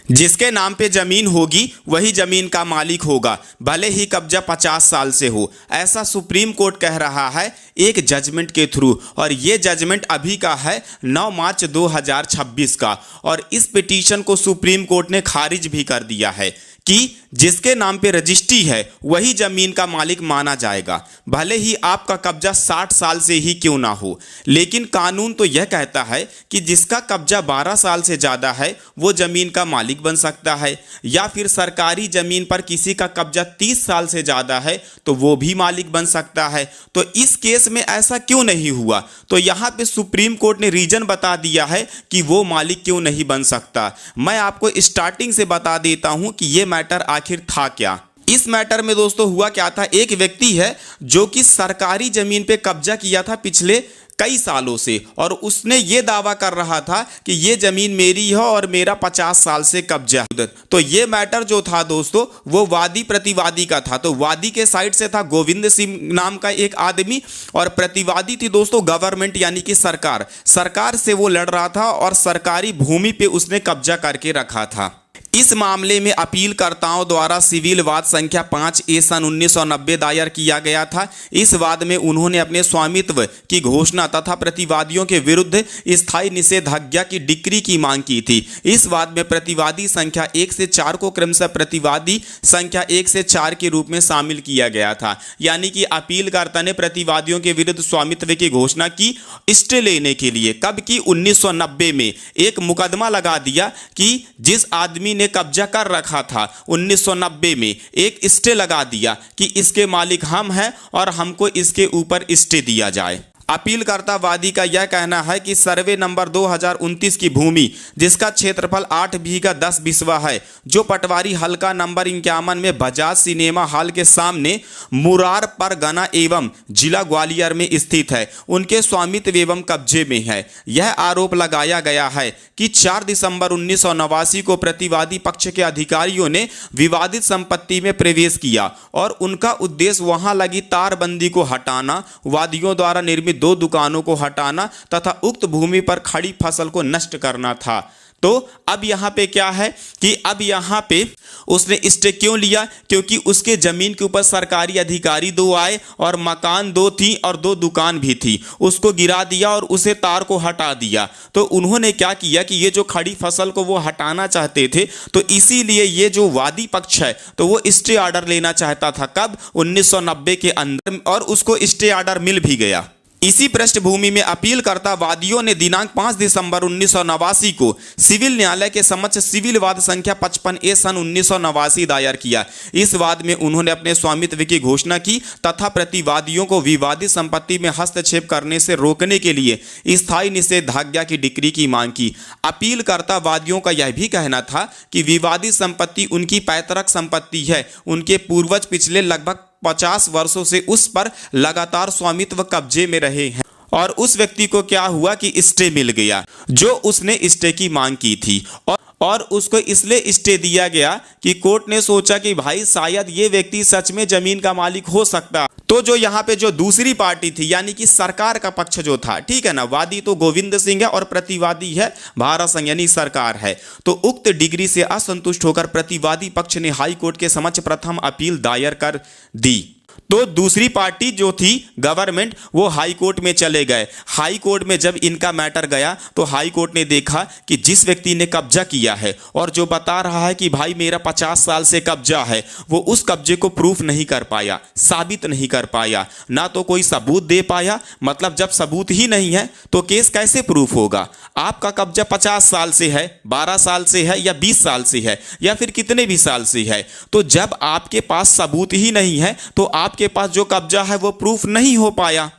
जिसके नाम पे जमीन होगी वही जमीन का मालिक होगा, भले ही कब्जा 50 साल से हो। ऐसा सुप्रीम कोर्ट कह रहा है एक जजमेंट के थ्रू, और ये जजमेंट अभी का है 9 मार्च 2026 का। और इस पिटीशन को सुप्रीम कोर्ट ने खारिज भी कर दिया है कि जिसके नाम पे रजिस्ट्री है वही जमीन का मालिक माना जाएगा, भले ही आपका कब्जा 60 साल से ही क्यों ना हो। लेकिन कानून तो यह कहता है कि जिसका कब्जा 12 साल से ज़्यादा है वो ज़मीन का मालिक बन सकता है, या फिर सरकारी ज़मीन पर किसी का कब्जा 30 साल से ज़्यादा है तो वो भी मालिक बन सकता है। तो इस केस में ऐसा क्यों नहीं हुआ? तो यहाँ पे सुप्रीम कोर्ट ने रीजन बता दिया है कि वो मालिक क्यों नहीं बन सकता। मैं आपको स्टार्टिंग से बता देता हूँ कि ये मैटर आखिर था क्या। इस मैटर में दोस्तों हुआ क्या था, एक व्यक्ति है जो कि सरकारी जमीन पे कब्जा किया था पिछले कई सालों से, और उसने ये दावा कर रहा था कि ये जमीन मेरी है और मेरा 50 साल से कब्जा है। तो ये मैटर जो था दोस्तों वो वादी प्रतिवादी का था। तो वादी के साइड से था गोविंद सिंह नाम का एक आदमी, और प्रतिवादी थी दोस्तों गवर्नमेंट यानी कि सरकार से वो लड़ रहा था और सरकारी भूमि पे उसने कब्जा करके रखा था। इस मामले में अपीलकर्ताओं द्वारा सिविल वाद संख्या 5A सन 1990 दायर किया गया था। इस वाद में उन्होंने अपने स्वामित्व की घोषणा तथा प्रतिवादियों के विरुद्ध स्थायी निषेधाज्ञा की डिक्री की मांग की थी। इस वाद में प्रतिवादी संख्या 1 से 4 को क्रमशः प्रतिवादी संख्या 1 से 4 के रूप में शामिल किया गया था। यानी कि अपीलकर्ता ने प्रतिवादियों के विरुद्ध स्वामित्व की घोषणा की स्टे लेने के लिए। कब की? 1990 में एक मुकदमा लगा दिया कि जिस आदमी ने कब्जा कर रखा था 1990 में एक स्टे लगा दिया कि इसके मालिक हम हैं और हमको इसके ऊपर स्टे दिया जाए। अपीलकर्ता वादी का यह कहना है कि सर्वे नंबर 2029 की भूमि जिसका क्षेत्रफल 8 बीघा 10 बिस्वा है, जो पटवारी हल्का नंबर 51 में बजाज सिनेमा हॉल के सामने मुरार परगना एवं जिला ग्वालियर में स्थित है, उनके स्वामित्व एवं कब्जे में है। यह आरोप लगाया गया है कि 4 दिसंबर 1989 को प्रतिवादी पक्ष के अधिकारियों ने विवादित संपत्ति में प्रवेश किया और उनका उद्देश्य वहां लगी तारबंदी को हटाना, वादियों द्वारा निर्मित 2 दुकानों को हटाना तथा उक्त भूमि पर खड़ी फसल को नष्ट करना था। तो अब यहाँ पे क्या है कि अब यहाँ पे उसने स्टे क्यों लिया? क्योंकि उसके जमीन के ऊपर सरकारी अधिकारी 2 आए और मकान 2 थी और 2 दुकान भी थी, उसको गिरा दिया और उसे तार को हटा दिया। तो उन्होंने क्या किया कि ये जो खड़ी फसल को वो हटाना चाहते थे, तो इसीलिए ये जो वादी पक्ष है तो वो स्टे ऑर्डर लेना चाहता था। कब? 1990 के अंदर, और उसको स्टे ऑर्डर मिल भी गया। इसी पृष्ठभूमि में अपीलकर्ता वादियों ने दिनांक 5 दिसंबर 1989 को सिविल न्यायालय के समक्ष सिविल वाद संख्या 55A सन 1989 दायर किया। इस वाद में उन्होंने अपने स्वामित्व की घोषणा की तथा प्रतिवादियों को विवादित संपत्ति में हस्तक्षेप करने से रोकने के लिए स्थायी निषेधाज्ञा की डिक्री की मांग की। अपीलकर्ता वादियों का यह भी कहना था कि विवादित संपत्ति उनकी पैतृक संपत्ति है, उनके पूर्वज पिछले लगभग 50 वर्षों से उस पर लगातार स्वामित्व कब्जे में रहे हैं, और उस व्यक्ति को क्या हुआ कि स्टे मिल गया जो उसने स्टे की मांग की थी, और उसको इसलिए स्टे दिया गया कि कोर्ट ने सोचा कि भाई शायद ये व्यक्ति सच में जमीन का मालिक हो सकता। तो जो यहाँ पे जो दूसरी पार्टी थी यानी कि सरकार का पक्ष जो था, ठीक है ना, वादी तो गोविंद सिंह है और प्रतिवादी है भारत संघ यानी सरकार है। तो उक्त डिग्री से असंतुष्ट होकर प्रतिवादी पक्ष ने हाई कोर्ट के समक्ष प्रथम अपील दायर कर दी। तो दूसरी पार्टी जो थी गवर्नमेंट वो हाई कोर्ट में चले गए। हाई कोर्ट में जब इनका मैटर गया तो हाई कोर्ट ने देखा कि जिस व्यक्ति ने कब्जा किया है और जो बता रहा है कि भाई मेरा 50 साल से कब्जा है, वो उस कब्जे को प्रूफ नहीं कर पाया, साबित नहीं कर पाया, ना तो कोई सबूत दे पाया। मतलब जब सबूत ही नहीं है तो केस कैसे प्रूफ होगा? आपका कब्जा 50 साल से है, 12 साल से है या 20 साल से है या फिर कितने भी साल से है, तो जब आपके पास सबूत ही नहीं है तो आपके पास जो कब्जा है वो प्रूफ नहीं हो पाया।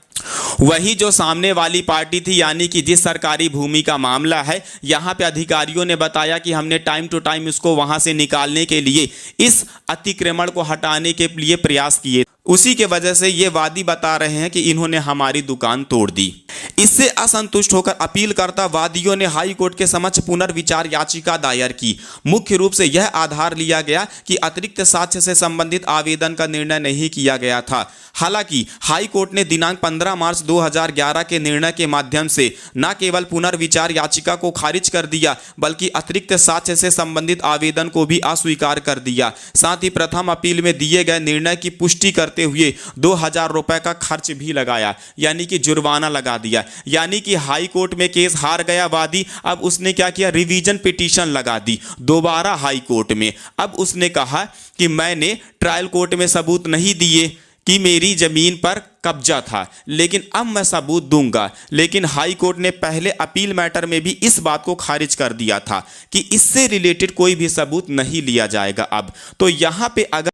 वही जो सामने वाली पार्टी थी यानी कि जिस सरकारी भूमि का मामला है, यहाँ पे अधिकारियों ने बताया कि हमने टाइम टू टाइम इसको वहाँ से निकालने के लिए, इस अतिक्रमण को हटाने के लिए प्रयास किए। उसी के वजह से ये वादी बता रहे हैं कि इन्होंने हमारी दुकान तोड़ दी। इससे असंतुष्ट होकर अपीलकर्ता वादियों ने हाई कोर्ट के समक्ष पुनर्विचार याचिका दायर की। मुख्य रूप से यह आधार लिया गया कि अतिरिक्त साक्ष्य से संबंधित आवेदन का निर्णय नहीं किया गया था। हालांकि हाई कोर्ट ने दिनांक 15 मार्च 2011 के निर्णय के माध्यम से न केवल पुनर्विचार याचिका को खारिज कर दिया बल्कि अतिरिक्त साक्ष्य से संबंधित आवेदन को भी अस्वीकार कर दिया। साथ ही प्रथम अपील में दिए गए निर्णय की पुष्टि करते हुए 2000 रुपए का खर्च भी लगाया, यानी कि जुर्माना लगा दिया। यानी कि हाई कोर्ट में केस हार गया वादी। अब उसने क्या किया, रिवीजन पिटीशन लगा दी दोबारा हाई कोर्ट में। अब उसने कहा कि मैंने ट्रायल कोर्ट में सबूत नहीं दिए कि मेरी जमीन पर कब्जा था, लेकिन अब मैं सबूत दूंगा। लेकिन हाई कोर्ट ने पहले अपील मैटर में भी इस बात को खारिज कर दिया था कि इससे रिलेटेड कोई भी सबूत नहीं लिया जाएगा। अब तो यहां पे अगर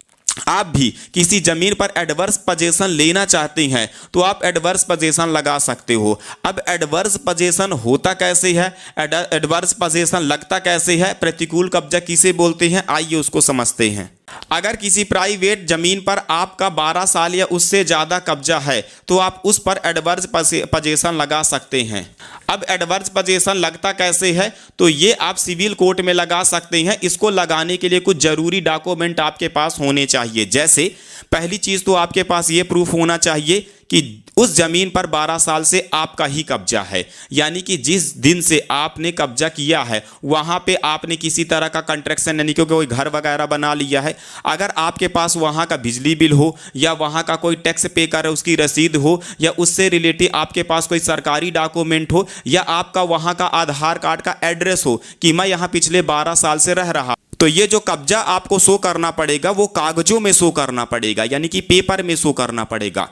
आप भी किसी जमीन पर एडवर्स पोजीशन लेना चाहते हैं तो आप एडवर्स पोजीशन लगा सकते हो। अब एडवर्स पोजीशन होता कैसे है, एडवर्स पोजीशन लगता कैसे है, प्रतिकूल कब्जा किसे बोलते हैं, आइए उसको समझते हैं। अगर किसी प्राइवेट जमीन पर आपका 12 साल या उससे ज्यादा कब्जा है तो आप उस पर एडवर्स पोजीशन लगा सकते हैं। अब एडवर्स पोजीशन लगता कैसे है, तो ये आप सिविल कोर्ट में लगा सकते हैं। इसको लगाने के लिए कुछ जरूरी डॉक्यूमेंट आपके पास होने चाहिए। जैसे पहली चीज तो आपके पास ये प्रूफ होना चाहिए कि उस जमीन पर 12 साल से आपका ही कब्जा है, यानी कि जिस दिन से आपने कब्जा किया है वहां पे आपने किसी तरह का कंस्ट्रक्शन यानी कि कोई घर वगैरह बना लिया है। अगर आपके पास वहां का बिजली बिल हो या वहां का कोई टैक्स पे कर उसकी रसीद हो या उससे रिलेटेड आपके पास कोई सरकारी डॉक्यूमेंट हो या आपका वहां का आधार कार्ड का एड्रेस हो कि मैं यहां पिछले 12 साल से रह रहा, तो ये जो कब्जा आपको शो करना पड़ेगा वो कागजों में शो करना पड़ेगा, यानी कि पेपर में शो करना पड़ेगा।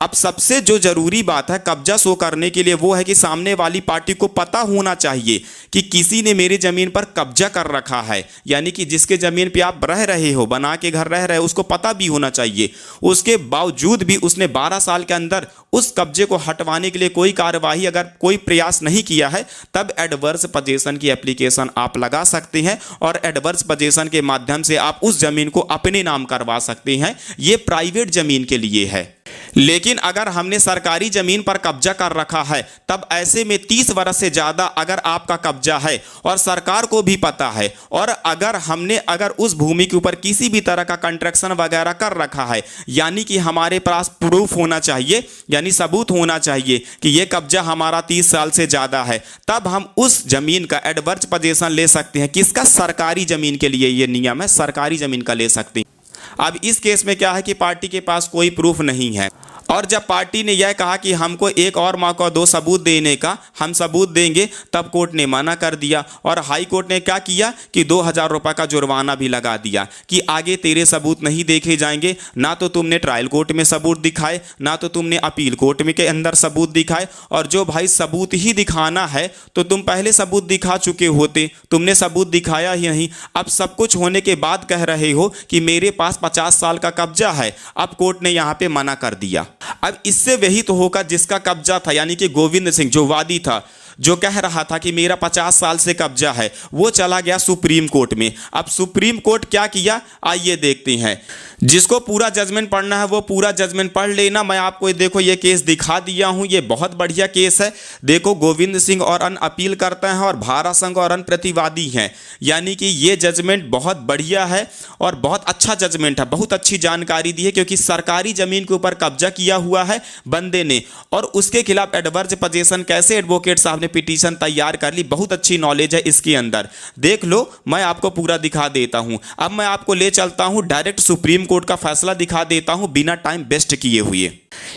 अब सबसे जो जरूरी बात है कब्जा शो करने के लिए वो है कि सामने वाली पार्टी को पता होना चाहिए कि किसी ने मेरी जमीन पर कब्जा कर रखा है, यानी कि जिसके जमीन पे आप रह रहे हो, बना के घर रह रहे हो, उसको पता भी होना चाहिए। उसके बावजूद भी उसने 12 साल के अंदर उस कब्जे को हटवाने के लिए कोई कार्यवाही अगर कोई प्रयास नहीं किया है, तब एडवर्स पोजीशन की एप्लीकेशन आप लगा सकते हैं और एडवर्स पोजीशन के माध्यम से आप उस जमीन को अपने नाम करवा सकते हैं। ये प्राइवेट जमीन के लिए है। लेकिन अगर हमने सरकारी जमीन पर कब्जा कर रखा है तब ऐसे में 30 वर्ष से ज्यादा अगर आपका कब्जा है और सरकार को भी पता है और अगर उस भूमि के ऊपर किसी भी तरह का कंस्ट्रक्शन वगैरह कर रखा है, यानी कि हमारे पास प्रूफ होना चाहिए, यानी सबूत होना चाहिए कि यह कब्जा हमारा 30 साल से ज्यादा है, तब हम उस जमीन का एडवर्स पोजीशन ले सकते हैं। किसका? सरकारी जमीन के लिए ये नियम है, सरकारी जमीन का ले सकते हैं। अब इस केस में क्या है कि पार्टी के पास कोई प्रूफ नहीं है और जब पार्टी ने यह कहा कि हमको एक और मौका दो सबूत देने का, हम सबूत देंगे, तब कोर्ट ने मना कर दिया और हाई कोर्ट ने क्या किया कि 2000 रुपये का जुर्माना भी लगा दिया कि आगे तेरे सबूत नहीं देखे जाएंगे। ना तो तुमने ट्रायल कोर्ट में सबूत दिखाए, ना तो तुमने अपील कोर्ट में के अंदर सबूत दिखाए, और जो भाई सबूत ही दिखाना है तो तुम पहले सबूत दिखा चुके होते, तुमने सबूत दिखाया ही नहीं। अब सब कुछ होने के बाद कह रहे हो कि मेरे पास 50 साल का कब्जा है। अब कोर्ट ने यहाँ पे मना कर दिया। अब इससे वही तो होगा जिसका कब्जा था, यानी कि गोविंद सिंह जो वादी था, जो कह रहा था कि मेरा 50 साल से कब्जा है, वो चला गया सुप्रीम कोर्ट में। अब सुप्रीम कोर्ट क्या किया, आइए देखते हैं। जिसको पूरा जजमेंट पढ़ना है वो पूरा जजमेंट पढ़ लेना। मैं आपको देखो ये केस दिखा दिया हूं, ये बहुत बढ़िया केस है। देखो गोविंद सिंह और अन्य अपील करते हैं और भारत संघ और अन्य प्रतिवादी हैं, यानी कि ये जजमेंट बहुत बढ़िया है और बहुत अच्छा जजमेंट है, बहुत अच्छी जानकारी दी है, क्योंकि सरकारी जमीन के ऊपर कब्जा किया हुआ है बंदे ने और उसके खिलाफ एडवर्स पोजीशन कैसे एडवोकेट साहब ने पिटीशन तैयार कर ली, बहुत अच्छी नॉलेज है इसके अंदर। देख लो, मैं आपको पूरा दिखा देता हूं। अब मैं आपको ले चलता हूं डायरेक्ट सुप्रीम कोर्ट का फैसला दिखा देता हूं बिना टाइम वेस्ट किए हुए।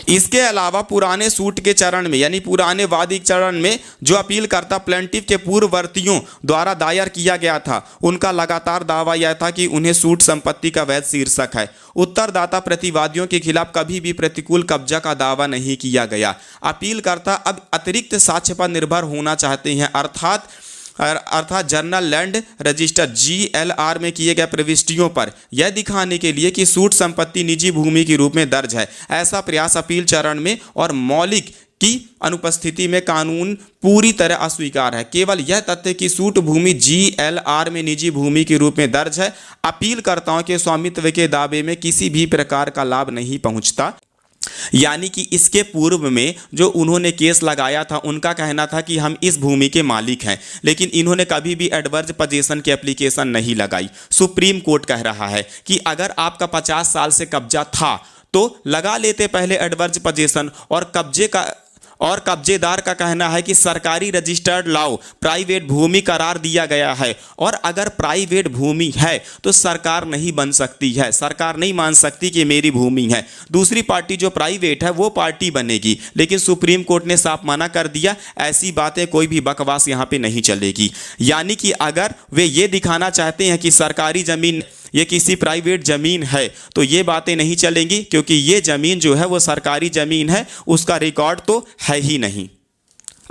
इसके अलावा पुराने सूट के चरण में, यानी पुराने वादी चरण में जो अपीलकर्ता प्लेंटिफ के पूर्ववर्तियों द्वारा दायर किया गया था, उनका लगातार दावा यह था कि उन्हें सूट संपत्ति का वैध शीर्षक है। उत्तरदाता प्रतिवादियों के खिलाफ कभी भी प्रतिकूल कब्जा का दावा नहीं किया गया। अपीलकर्ता अब अतिरिक्त साक्ष्य पर निर्भर होना चाहते हैं, अर्थात अर्थात जनरल लैंड रजिस्टर GLR में किए गए प्रविष्टियों पर यह दिखाने के लिए कि सूट संपत्ति निजी भूमि के रूप में दर्ज है। ऐसा प्रयास अपील चरण में और मौलिक की अनुपस्थिति में कानून पूरी तरह अस्वीकार है। केवल यह तथ्य कि सूट भूमि GLR में निजी भूमि के रूप में दर्ज है, अपीलकर्ताओं के स्वामित्व के दावे में किसी भी प्रकार का लाभ नहीं पहुंचता। यानी कि इसके पूर्व में जो उन्होंने केस लगाया था, उनका कहना था कि हम इस भूमि के मालिक हैं, लेकिन इन्होंने कभी भी एडवर्स पोजीशन की एप्लीकेशन नहीं लगाई। सुप्रीम कोर्ट कह रहा है कि अगर आपका 50 साल से कब्जा था तो लगा लेते पहले एडवर्स पोजीशन। और कब्जेदार का कहना है कि सरकारी रजिस्टर्ड लाओ प्राइवेट भूमि करार दिया गया है, और अगर प्राइवेट भूमि है तो सरकार नहीं बन सकती है, सरकार नहीं मान सकती कि मेरी भूमि है। दूसरी पार्टी जो प्राइवेट है वो पार्टी बनेगी, लेकिन सुप्रीम कोर्ट ने साफ मना कर दिया, ऐसी बातें कोई भी बकवास यहाँ पे नहीं चलेगी। यानी कि अगर वे ये दिखाना चाहते हैं कि सरकारी ज़मीन ये किसी प्राइवेट ज़मीन है तो ये बातें नहीं चलेंगी, क्योंकि ये ज़मीन जो है वो सरकारी ज़मीन है, उसका रिकॉर्ड तो है ही नहीं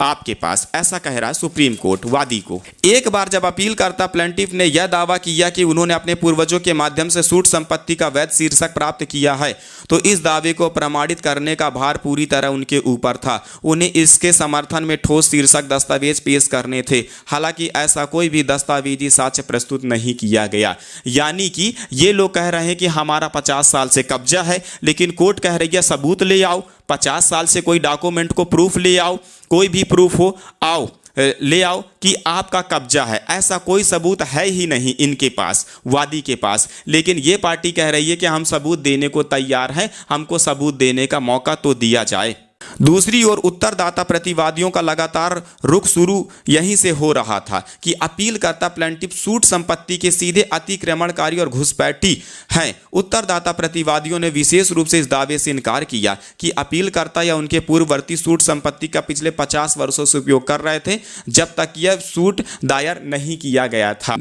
आपके पास। ऐसा कह रहा है सुप्रीम कोर्ट वादी को। एक बार जब अपीलकर्ता प्लेंटिफ ने यह दावा किया कि उन्होंने अपने पूर्वजों के माध्यम से सूट संपत्ति का वैध शीर्षक प्राप्त किया है, तो इस दावे को प्रमाणित करने का भार पूरी तरह उनके ऊपर था। उन्हें इसके समर्थन में ठोस शीर्षक दस्तावेज पेश करने थे। हालांकि ऐसा कोई भी दस्तावेजी साक्ष्य प्रस्तुत नहीं किया गया। यानी कि ये लोग कह रहे हैं कि हमारा 50 साल से कब्जा है, लेकिन कोर्ट कह रही है सबूत ले आओ, 50 साल से कोई डॉक्यूमेंट को प्रूफ ले आओ, कोई भी प्रूफ हो ले आओ कि आपका कब्जा है। ऐसा कोई सबूत है ही नहीं इनके पास, वादी के पास। लेकिन ये पार्टी कह रही है कि हम सबूत देने को तैयार हैं, हमको सबूत देने का मौका तो दिया जाए। दूसरी ओर उत्तरदाता प्रतिवादियों का लगातार रुख शुरू यहीं से हो रहा था कि अपीलकर्ता प्लेंटिफ सूट संपत्ति के सीधे अतिक्रमणकारी और घुसपैठी हैं। उत्तरदाता प्रतिवादियों ने विशेष रूप से इस दावे से इनकार किया कि अपीलकर्ता या उनके पूर्ववर्ती सूट संपत्ति का पिछले 50 वर्षों से उपयोग कर रहे थे, जब तक यह सूट दायर नहीं किया गया था।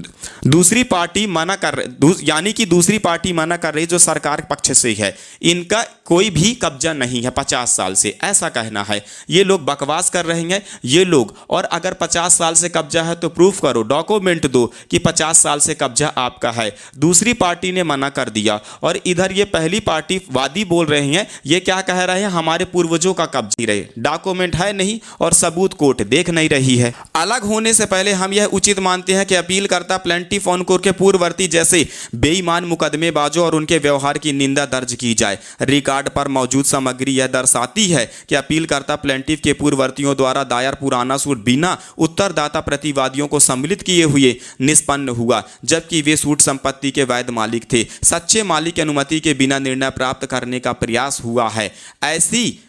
दूसरी पार्टी मना कर यानी कि दूसरी पार्टी मना कर रही जो सरकार पक्ष से है, इनका कोई भी कब्जा नहीं है 50 साल से, ऐसा कहना है। ये लोग बकवास कर रहे हैं ये लोग। और अगर 50 साल से कब्जा है तो प्रूफ करो, डॉक्यूमेंट दो कि 50 साल से कब्जा आपका है। दूसरी पार्टी ने मना कर दिया। और इधर ये पहली पार्टी वादी बोल रहे हैं, ये क्या कह रहे हैं, हमारे पूर्वजों का कब्जा रहे, डॉक्यूमेंट है नहीं और सबूत कोर्ट देख नहीं रही है। अलग होने से पहले हम यह उचित मानते हैं कि अपीलकर्ता प्लेंटिफ ऑन कोर्ट के पूर्ववर्ती जैसे बेईमान मुकदमेबाजों और उनके व्यवहार की निंदा दर्ज की जाए। रिकॉर्ड पर मौजूद सामग्री यह दर्शाती है कि अपीलकर्ता प्लेंटिफ के पूर्ववर्तियों द्वारा दायर पुराना सूट बिना उत्तरदाता प्रतिवादियों को सम्मिलित किए हुए निष्पन्न हुआ, जबकि वे सूट संपत्ति के वैध मालिक थे। सच्चे मालिक की अनुमति के बिना निर्णय प्राप्त करने का प्रयास हुआ है। ऐसी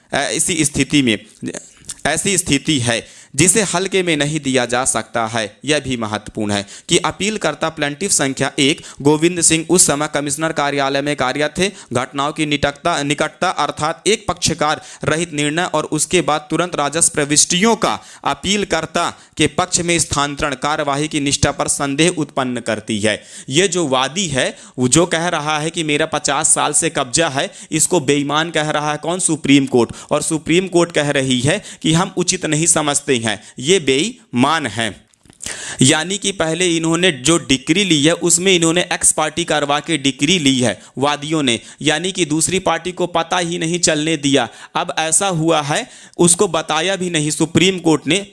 स्थिति है जिसे हल्के में नहीं दिया जा सकता है। यह भी महत्वपूर्ण है कि अपीलकर्ता प्लेंटिफ संख्या 1 गोविंद सिंह उस समय कमिश्नर कार्यालय में कार्यरत थे। घटनाओं की निकटता अर्थात एक पक्षकार रहित निर्णय और उसके बाद तुरंत राजस्व प्रविष्टियों का अपीलकर्ता के पक्ष में स्थानांतरण कार्यवाही की निष्ठा पर संदेह उत्पन्न करती है। ये जो वादी है वो जो कह रहा है कि मेरा 50 साल से कब्जा है, इसको बेईमान कह रहा है कौन? Supreme court. और सुप्रीम कोर्ट कह रही है कि हम उचित नहीं समझते हैं, ये बेईमान है। यानी कि पहले इन्होंने जो डिक्री ली है उसमें इन्होंने एक्स पार्टी करवा के डिक्री ली है वादियों ने, यानी कि दूसरी पार्टी को पता ही नहीं चलने दिया। अब ऐसा हुआ है उसको बताया भी नहीं सुप्रीम कोर्ट ने।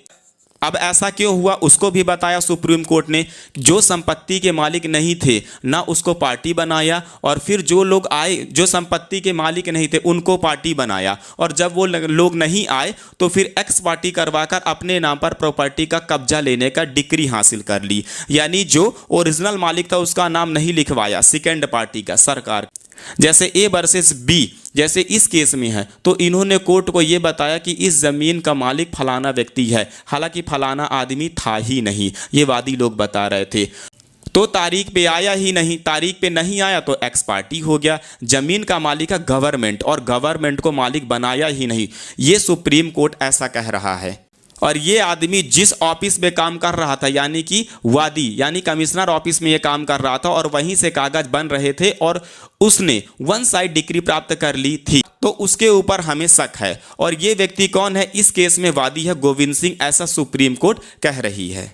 अब ऐसा क्यों हुआ उसको भी बताया सुप्रीम कोर्ट ने। जो संपत्ति के मालिक नहीं थे ना उसको पार्टी बनाया, और फिर जो लोग आए जो संपत्ति के मालिक नहीं थे उनको पार्टी बनाया, और जब वो लोग नहीं आए तो फिर एक्स पार्टी करवाकर अपने नाम पर प्रॉपर्टी का कब्जा लेने का डिक्री हासिल कर ली। यानी जो ओरिजिनल मालिक था उसका नाम नहीं लिखवाया, सेकेंड पार्टी का, सरकार। जैसे ए वर्सेस बी जैसे इस केस में है, तो इन्होंने कोर्ट को यह बताया कि इस जमीन का मालिक फलाना व्यक्ति है, हालांकि फलाना आदमी था ही नहीं, ये वादी लोग बता रहे थे। तो तारीख पे आया ही नहीं, तारीख पे नहीं आया तो एक्स पार्टी हो गया। जमीन का मालिक है गवर्नमेंट, और गवर्नमेंट को मालिक बनाया ही नहीं, ये सुप्रीम कोर्ट ऐसा कह रहा है। और ये आदमी जिस ऑफिस में काम कर रहा था, यानी कि वादी यानी कमिश्नर ऑफिस में ये काम कर रहा था, और वहीं से कागज बन रहे थे, और उसने वन साइड डिक्री प्राप्त कर ली थी, तो उसके ऊपर हमें शक है। और ये व्यक्ति कौन है? इस केस में वादी है गोविंद सिंह, ऐसा सुप्रीम कोर्ट कह रही है।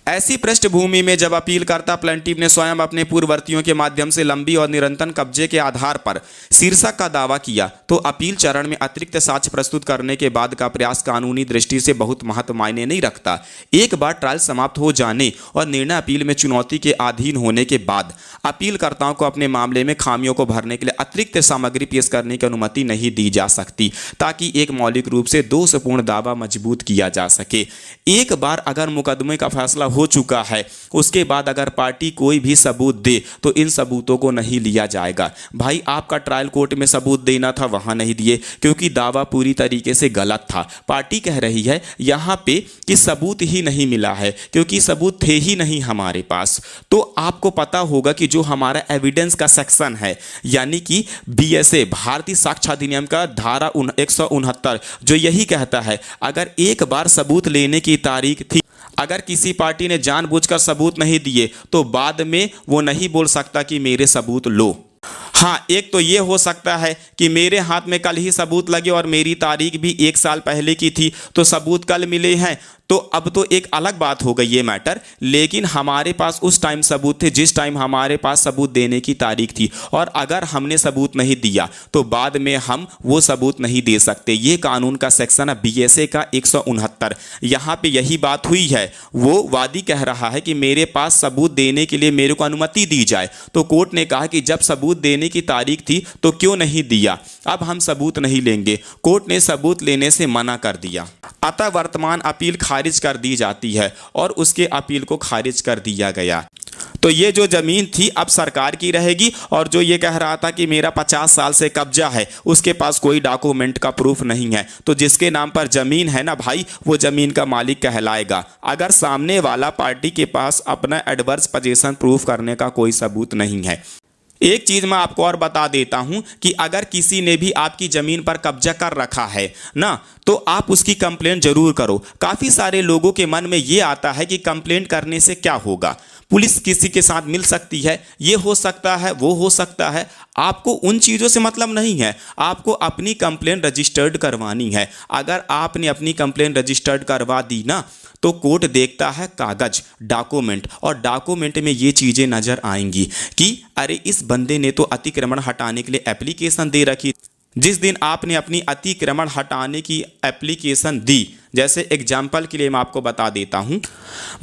ऐसी पृष्ठभूमि में जब अपीलकर्ता प्लेंटिफ ने स्वयं अपने पूर्ववर्तियों के माध्यम से लंबी और निरंतर कब्जे के आधार पर शीर्षक का दावा किया, तो अपील चरण में अतिरिक्त साक्ष्य प्रस्तुत करने के बाद का प्रयास कानूनी दृष्टि से बहुत महत्व मायने नहीं रखता। एक बार ट्रायल समाप्त हो जाने और निर्णय अपील में चुनौती के अधीन होने के बाद अपीलकर्ताओं को अपने मामले में खामियों को भरने के लिए अतिरिक्त सामग्री पेश करने की अनुमति नहीं दी जा सकती, ताकि एक मौलिक रूप से दोषपूर्ण दावा मजबूत किया जा सके। एक बार अगर मुकदमे का फैसला हो चुका है, उसके बाद अगर पार्टी कोई भी सबूत दे तो इन सबूतों को नहीं लिया जाएगा। भाई आपका ट्रायल कोर्ट में सबूत देना था, वहां नहीं दिए क्योंकि दावा पूरी तरीके से गलत था। पार्टी कह रही है यहां पे कि सबूत ही नहीं मिला है क्योंकि सबूत थे ही नहीं हमारे पास। तो आपको पता होगा कि जो हमारा एविडेंस का सेक्शन है, यानी कि BSA भारतीय साक्ष्य अधिनियम का धारा 169 जो यही कहता है, अगर एक बार सबूत लेने की तारीख थी, अगर किसी पार्टी ने जानबूझकर सबूत नहीं दिए तो बाद में वो नहीं बोल सकता कि मेरे सबूत लो। हाँ, एक तो ये हो सकता है कि मेरे हाथ में कल ही सबूत लगे और मेरी तारीख भी 1 साल पहले की थी, तो सबूत कल मिले हैं, तो अब तो एक अलग बात हो गई ये मैटर। लेकिन हमारे पास उस टाइम सबूत थे जिस टाइम हमारे पास सबूत देने की तारीख थी, और अगर हमने सबूत नहीं दिया तो बाद में हम वो सबूत नहीं दे सकते। ये कानून का सेक्शन है BSA का 169। यहाँ पे यही बात हुई है। वो वादी कह रहा है कि मेरे पास सबूत देने के लिए मेरे को अनुमति दी जाए, तो कोर्ट ने कहा कि जब सबूत देने की तारीख थी तो क्यों नहीं दिया, अब हम सबूत नहीं लेंगे। कोर्ट ने सबूत लेने से मना कर दिया। अतः वर्तमान अपील खारिज कर दी जाती है और उसके अपील को खारिज कर दिया गया। तो ये जो जमीन थी अब सरकार की रहेगी, और जो ये कह रहा था कि मेरा 50 साल से कब्जा है, उसके पास कोई डॉक्यूमेंट का प्रूफ नहीं है, तो जिसके नाम पर जमीन है ना भाई, वो जमीन का मालिक कहलाएगा। अगर सामने वाला पार्टी के पास अपना एडवर्स पोजीशन प्रूफ करने का कोई सबूत नहीं है। एक चीज मैं आपको और बता देता हूं कि अगर किसी ने भी आपकी जमीन पर कब्जा कर रखा है ना, तो आप उसकी कंप्लेंट जरूर करो। काफी सारे लोगों के मन में ये आता है कि कंप्लेंट करने से क्या होगा, पुलिस किसी के साथ मिल सकती है, ये हो सकता है, वो हो सकता है। आपको उन चीज़ों से मतलब नहीं है, आपको अपनी कंप्लेंट रजिस्टर्ड करवानी है। अगर आपने अपनी कंप्लेंट रजिस्टर्ड करवा दी ना, तो कोर्ट देखता है कागज, डॉक्यूमेंट, और डॉक्यूमेंट में ये चीज़ें नज़र आएंगी कि अरे इस बंदे ने तो अतिक्रमण हटाने के लिए एप्लीकेशन दे रखी। जिस दिन आपने अपनी अतिक्रमण हटाने की एप्लीकेशन दी, जैसे एग्जाम्पल के लिए मैं आपको बता देता हूं,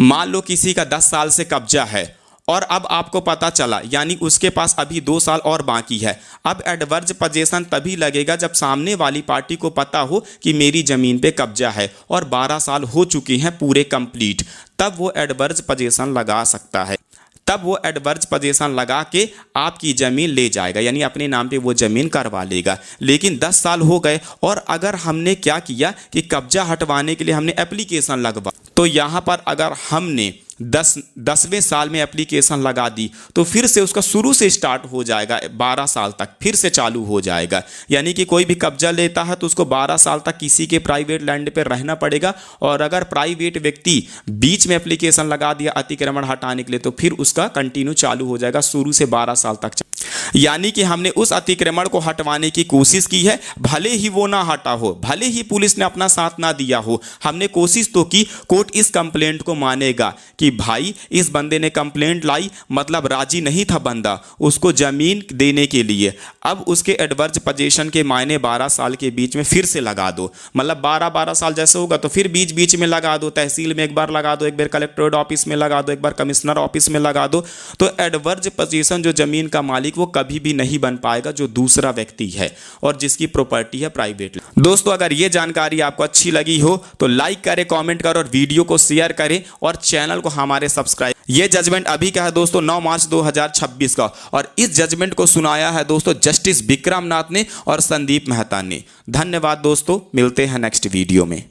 मान लो किसी का 10 साल से कब्जा है और अब आपको पता चला, यानी उसके पास अभी 2 साल और बाकी है। अब एडवर्स पोजीशन तभी लगेगा जब सामने वाली पार्टी को पता हो कि मेरी ज़मीन पे कब्जा है और 12 साल हो चुके हैं पूरे कंप्लीट, तब वो एडवर्स पोजीशन लगा सकता है। तब वो एडवर्स पोजीशन लगा के आपकी ज़मीन ले जाएगा, यानी अपने नाम पे वो ज़मीन करवा लेगा। लेकिन 10 साल हो गए और अगर हमने क्या किया कि कब्जा हटवाने के लिए हमने एप्लीकेशन लगवा, तो यहाँ पर अगर हमने 10वें साल में एप्लीकेशन लगा दी तो फिर से उसका शुरू से स्टार्ट हो जाएगा, 12 साल तक फिर से चालू हो जाएगा। यानी कि कोई भी कब्जा लेता है तो उसको 12 साल तक किसी के प्राइवेट लैंड पर रहना पड़ेगा, और अगर प्राइवेट व्यक्ति बीच में एप्लीकेशन लगा दिया अतिक्रमण हटाने के लिए तो फिर उसका कंटिन्यू चालू हो जाएगा शुरू से 12 साल तक। यानी कि हमने उस अतिक्रमण को हटवाने की कोशिश की है, भले ही वो ना हटा हो, भले ही पुलिस ने अपना साथ ना दिया हो, हमने कोशिश तो की। कोर्ट इस कंप्लेंट को मानेगा कि भाई इस बंदे ने कंप्लेंट लाई, मतलब राजी नहीं था बंदा उसको जमीन देने के लिए। अब उसके एडवर्स पोजीशन के मायने 12 साल के बीच में फिर से लगा दो, मतलब 12 साल जैसे होगा तो फिर बीच बीच में लगा दो, तहसील में एक बार लगा दो, एक बार कलेक्ट्रेट ऑफिस में लगा दो, एक बार कमिश्नर ऑफिस में लगा दो, तो एडवर्स पोजीशन जो जमीन का मालिक वो कभी भी नहीं बन पाएगा जो दूसरा व्यक्ति है और जिसकी प्रॉपर्टी है प्राइवेट। दोस्तों अगर ये जानकारी आपको अच्छी लगी हो तो लाइक करें, कमेंट करें और वीडियो को शेयर करें और चैनल को हमारे सब्सक्राइब। ये जजमेंट अभी का है दोस्तों 9 मार्च 2026 का, और इस जजमेंट को सुनाया है दोस्तों जस्टिस विक्रम नाथ ने और संदीप मेहता ने। धन्यवाद दोस्तों, मिलते हैं नेक्स्ट वीडियो में।